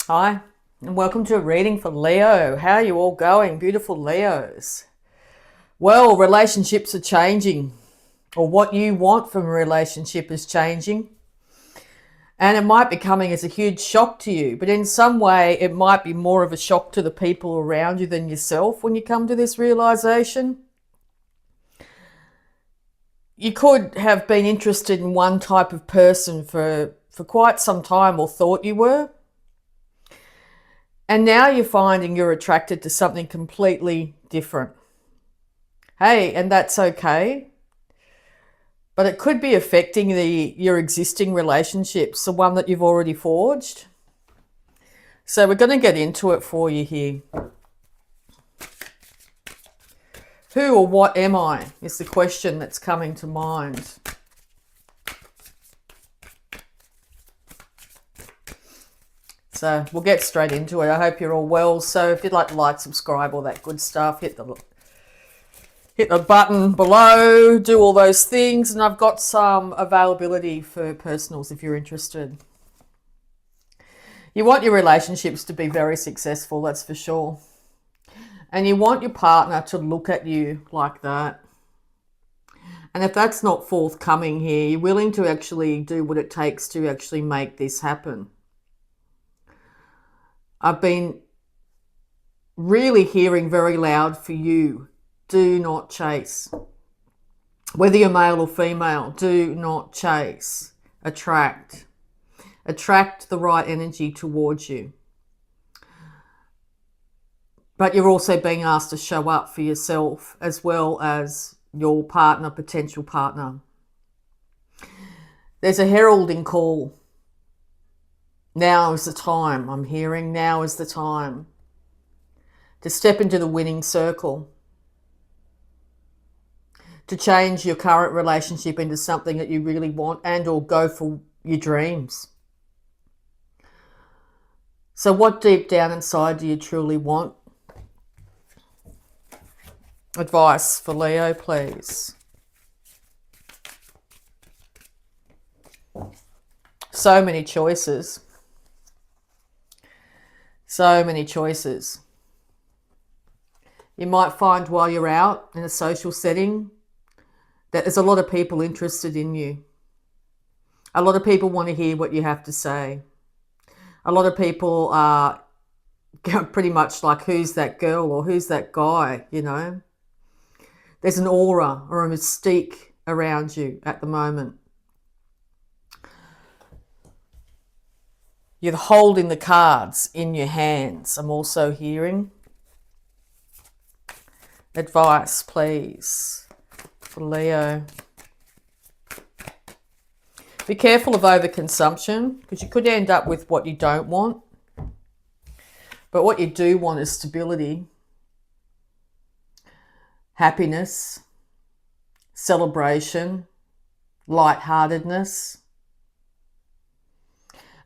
Hi, and welcome to a reading for Leo. How are you all going, beautiful Leos? Well, relationships are changing, or what you want from a relationship is changing, and it might be coming as a huge shock to you, but in some way, it might be more of a shock to the people around you than yourself when you come to this realization. You could have been interested in one type of person for quite some time, or thought you were. And now you're finding you're attracted to something completely different. Hey, and that's okay. But it could be affecting your existing relationships, the one that you've already forged. So we're going to get into it for you here. Who or what am I is the question that's coming to mind. So we'll get straight into it. I hope you're all well. So if you'd like, subscribe, all that good stuff, hit the button below, do all those things. And I've got some availability for personals if you're interested. You want your relationships to be very successful, that's for sure. And you want your partner to look at you like that. And if that's not forthcoming here, you're willing to actually do what it takes to actually make this happen. I've been really hearing very loud for you. Do not chase. Whether you're male or female, do not chase. Attract. Attract the right energy towards you. But you're also being asked to show up for yourself as well as your partner, potential partner. There's a heralding call. Now is the time. I'm hearing now is the time to step into the winning circle, to change your current relationship into something that you really want, and or go for your dreams. So what deep down inside do you truly want? Advice for Leo, please. So many choices. So many choices. You might find while you're out in a social setting that there's a lot of people interested in you. A lot of people want to hear what you have to say. A lot of people are pretty much like, who's that girl or who's that guy, you know? There's an aura or a mystique around you at the moment. You're holding the cards in your hands, I'm also hearing. Advice, please, for Leo. Be careful of overconsumption, because you could end up with what you don't want. But what you do want is stability, happiness, celebration, lightheartedness.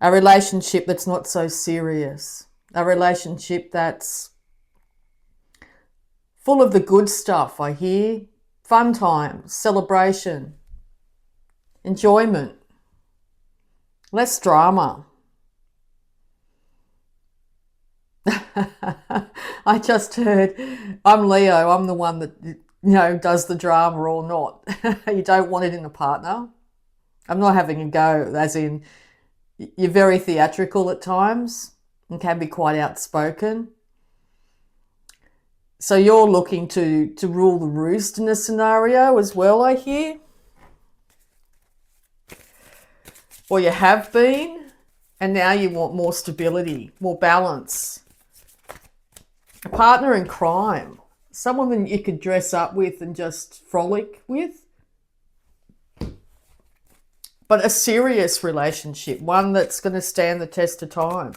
A relationship that's not so serious. A relationship that's full of the good stuff, I hear. Fun times, celebration, enjoyment, less drama. I just heard, I'm Leo, I'm the one that, does the drama or not. You don't want it in a partner. I'm not having a go, as in, you're very theatrical at times and can be quite outspoken. So you're looking to rule the roost in this scenario as well, I hear. Or you have been, and now you want more stability, more balance. A partner in crime. Someone that you could dress up with and just frolic with. But a serious relationship, one that's going to stand the test of time.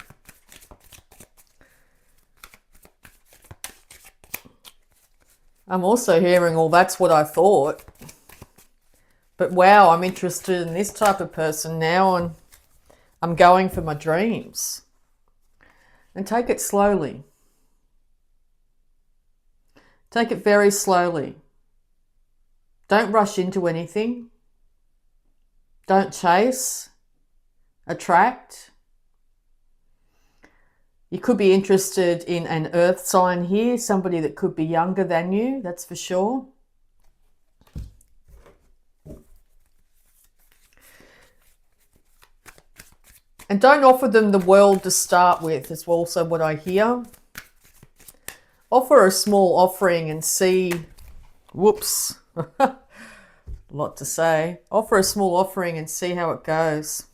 I'm also hearing, well, that's what I thought. But wow, I'm interested in this type of person now, and I'm going for my dreams. And take it slowly. Take it very slowly. Don't rush into anything. Don't chase. Attract. You could be interested in an earth sign here, somebody that could be younger than you, that's for sure. And don't offer them the world to start with, is also what I hear. Offer a small offering and see, whoops, a lot to say. Offer a small offering and see how it goes.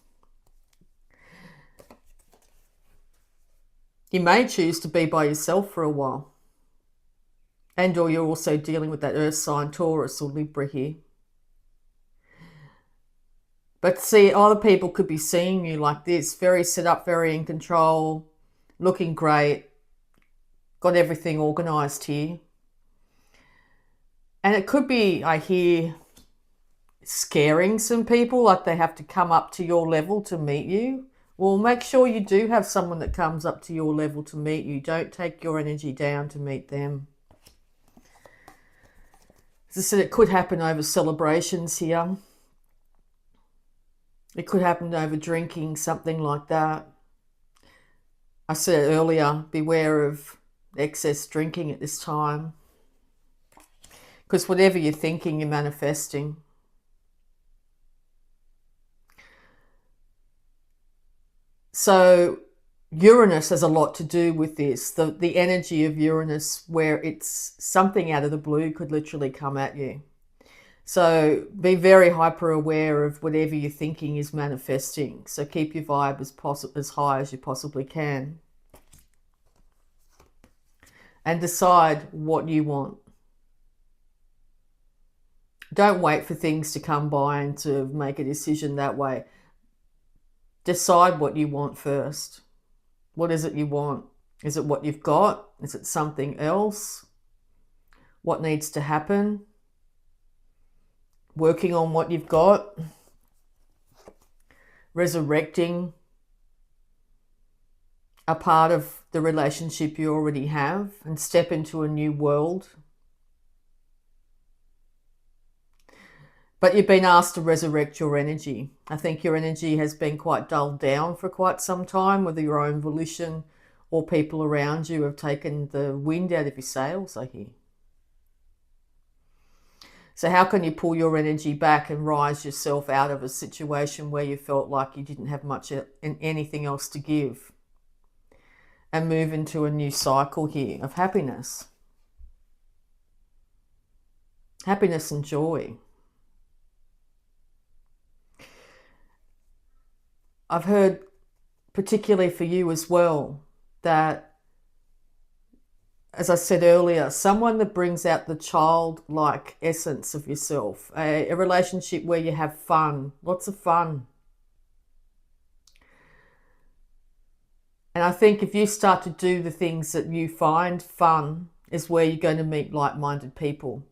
You may choose to be by yourself for a while. And or you're also dealing with that earth sign, Taurus or Libra here. But see, other people could be seeing you like this, very set up, very in control, looking great, got everything organized here. And it could be, I hear, scaring some people, like they have to come up to your level to meet you. Well, make sure you do have someone that comes up to your level to meet you. Don't take your energy down to meet them. As I said, it could happen over celebrations here. It could happen over drinking, something like that. I said earlier, beware of excess drinking at this time. Because whatever you're thinking, you're manifesting. So Uranus has a lot to do with this. The energy of Uranus, where it's something out of the blue could literally come at you. So be very hyper aware of whatever you're thinking is manifesting. So keep your vibe as high as you possibly can. And decide what you want. Don't wait for things to come by and to make a decision that way. Decide what you want first. What is it you want? Is it what you've got? Is it something else? What needs to happen? Working on what you've got. Resurrecting a part of the relationship you already have and step into a new world. But you've been asked to resurrect your energy. I think your energy has been quite dulled down for quite some time, whether your own volition or people around you have taken the wind out of your sails, I hear. So how can you pull your energy back and rise yourself out of a situation where you felt like you didn't have much and anything else to give, and move into a new cycle here of happiness? Happiness and joy. I've heard, particularly for you as well, that, as I said earlier, someone that brings out the childlike essence of yourself, a relationship where you have fun, lots of fun. And I think if you start to do the things that you find fun, is where you're going to meet like-minded people,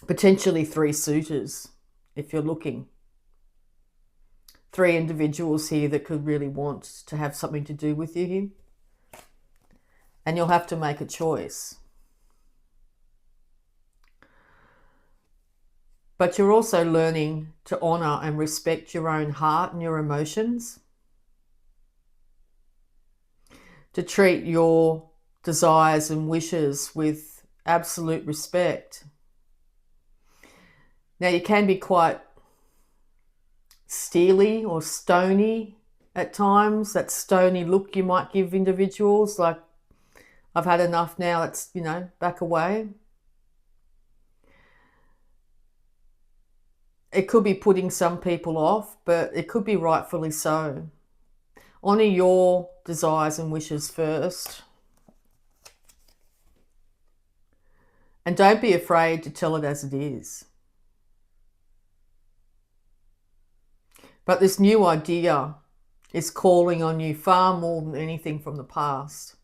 potentially 3 suitors, if you're looking. 3 individuals here that could really want to have something to do with you. And you'll have to make a choice. But you're also learning to honour and respect your own heart and your emotions. To treat your desires and wishes with absolute respect. Now, you can be quite steely or stony at times. That stony look you might give individuals, like, I've had enough now, let's, back away. It could be putting some people off, but it could be rightfully so. Honour your desires and wishes first. And don't be afraid to tell it as it is. But this new idea is calling on you far more than anything from the past.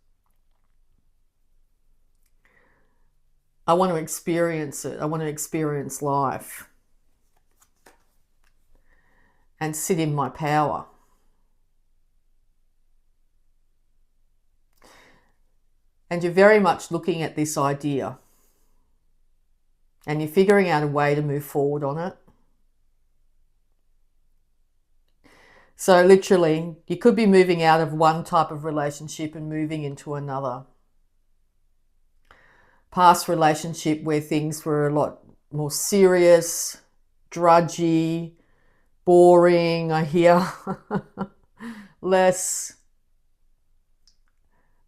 I want to experience it. I want to experience life and sit in my power. And you're very much looking at this idea and you're figuring out a way to move forward on it. So literally, you could be moving out of one type of relationship and moving into another. Past relationship where things were a lot more serious, drudgy, boring, I hear. less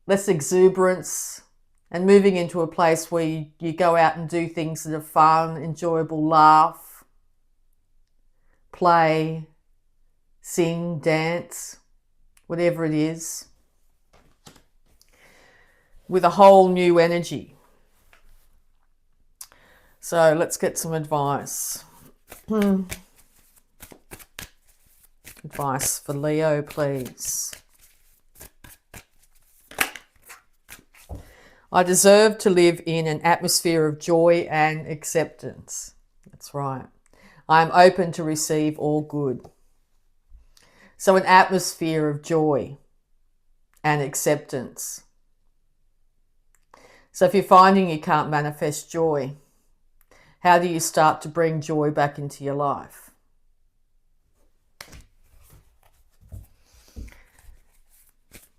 exuberance, and moving into a place where you go out and do things that are fun, enjoyable, laugh, play, sing, dance, whatever it is, with a whole new energy. So let's get some advice. Advice for Leo, please. I deserve to live in an atmosphere of joy and acceptance. That's right. I am open to receive all good. So an atmosphere of joy and acceptance. So if you're finding you can't manifest joy, how do you start to bring joy back into your life?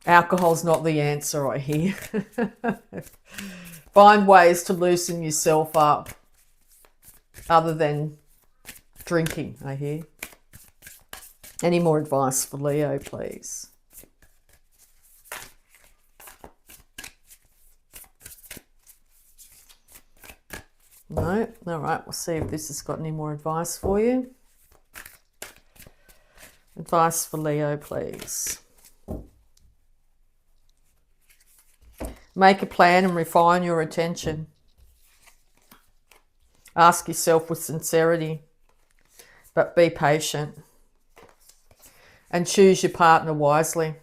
Alcohol's not the answer, I hear. Find ways to loosen yourself up other than drinking, I hear. Any more advice for Leo, please? No? All right, we'll see if this has got any more advice for you. Advice for Leo, please. Make a plan and refine your attention. Ask yourself with sincerity, but be patient. And choose your partner wisely.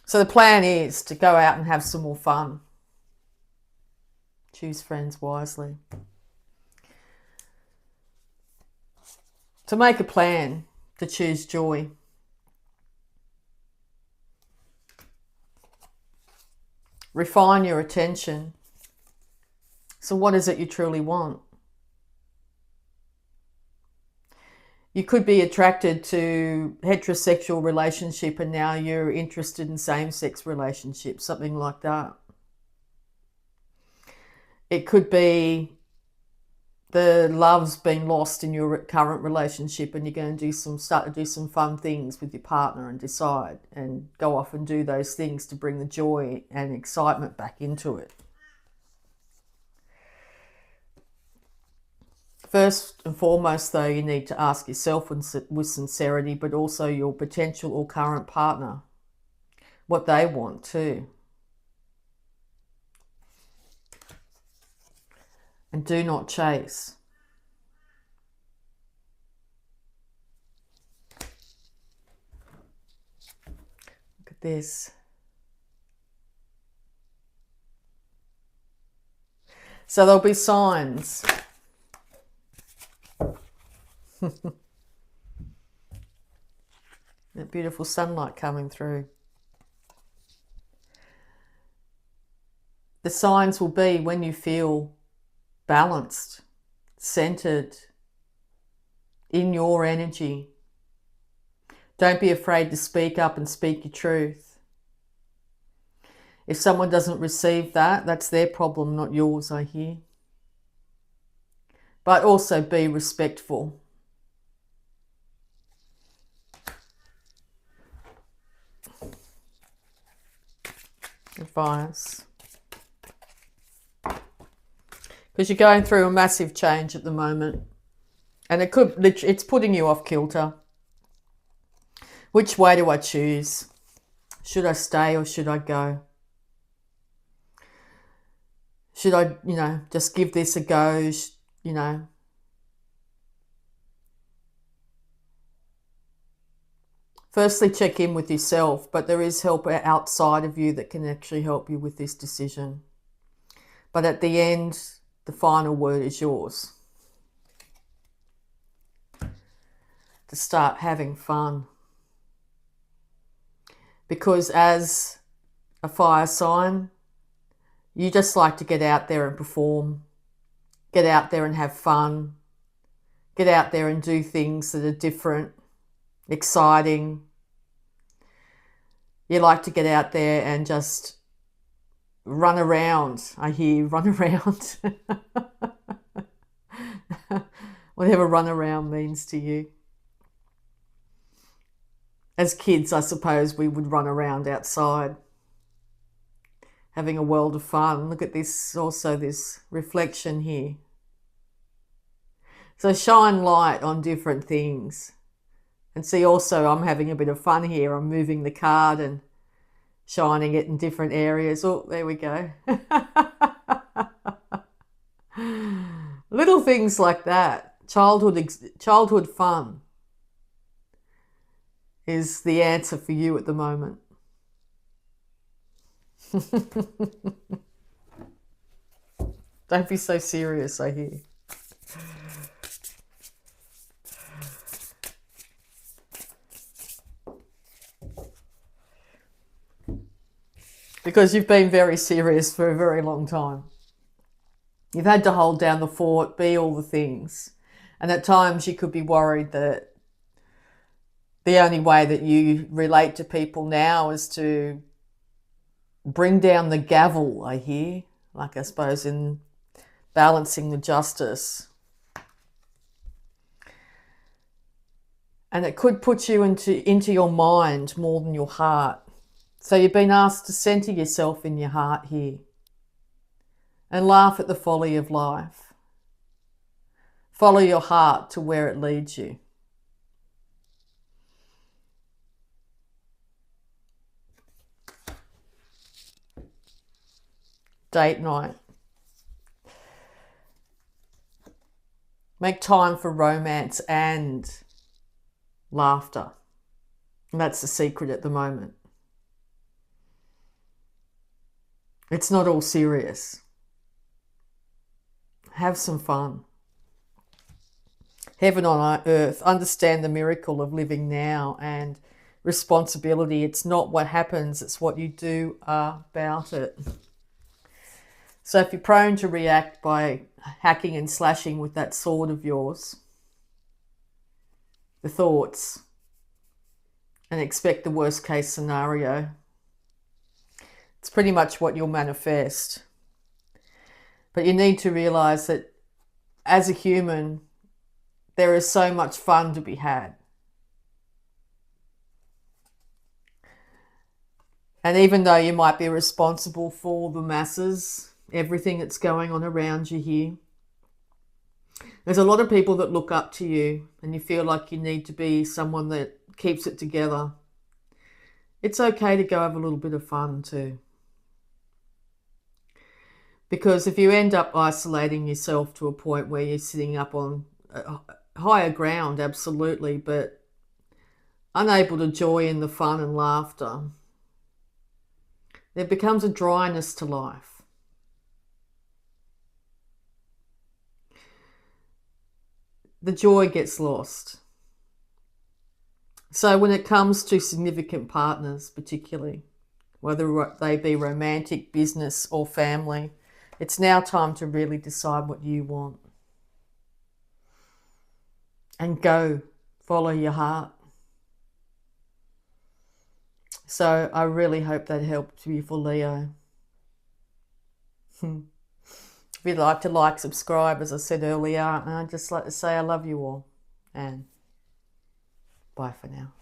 So the plan is to go out and have some more fun. Choose friends wisely. To make a plan to choose joy. Refine your attention. So what is it you truly want? You could be attracted to heterosexual relationship and now you're interested in same-sex relationships, something like that. It could be the love's been lost in your current relationship and you're going to start to do some fun things with your partner and decide and go off and do those things to bring the joy and excitement back into it. First and foremost, though, you need to ask yourself with sincerity, but also your potential or current partner, what they want too. And do not chase. Look at this. So there'll be signs. That beautiful sunlight coming through. The signs will be when you feel balanced, centered in your energy. Don't be afraid to speak up and speak your truth. If someone doesn't receive that, that's their problem, not yours, I hear. But also be respectful. Advice. Because you're going through a massive change at the moment. And it's putting you off kilter. Which way do I choose? Should I stay or should I go? Should I, just give this a go, Firstly, check in with yourself, but there is help outside of you that can actually help you with this decision. But at the end, the final word is yours. To start having fun. Because as a fire sign, you just like to get out there and perform. Get out there and have fun. get out there and do things that are different, exciting. You like to get out there and just run around. I hear you, run around. Whatever run around means to you. As kids, I suppose we would run around outside, having a world of fun. Look at this, also this reflection here. So shine light on different things. And see, also I'm having a bit of fun here. I'm moving the card and shining it in different areas. Oh, there we go. Little things like that. Childhood fun is the answer for you at the moment. Don't be so serious, I hear. Because you've been very serious for a very long time. You've had to hold down the fort, be all the things. And at times you could be worried that the only way that you relate to people now is to bring down the gavel, I hear. Like I suppose in balancing the justice. And it could put you into your mind more than your heart. So you've been asked to centre yourself in your heart here and laugh at the folly of life. Follow your heart to where it leads you. Date night. Make time for romance and laughter. And that's the secret at the moment. It's not all serious. Have some fun. Heaven on earth. Understand the miracle of living now and responsibility. It's not what happens, it's what you do about it. So if you're prone to react by hacking and slashing with that sword of yours, the thoughts, and expect the worst case scenario, it's pretty much what you'll manifest. But you need to realize that as a human, there is so much fun to be had. And even though you might be responsible for the masses, everything that's going on around you here, there's a lot of people that look up to you and you feel like you need to be someone that keeps it together. It's okay to go have a little bit of fun too. Because if you end up isolating yourself to a point where you're sitting up on higher ground, absolutely, but unable to joy in the fun and laughter, there becomes a dryness to life. The joy gets lost. So when it comes to significant partners, particularly, whether they be romantic, business or family, it's now time to really decide what you want. And go, follow your heart. So I really hope that helped you for Leo. If you'd like to like, subscribe, as I said earlier, and I'd just like to say I love you all. And bye for now.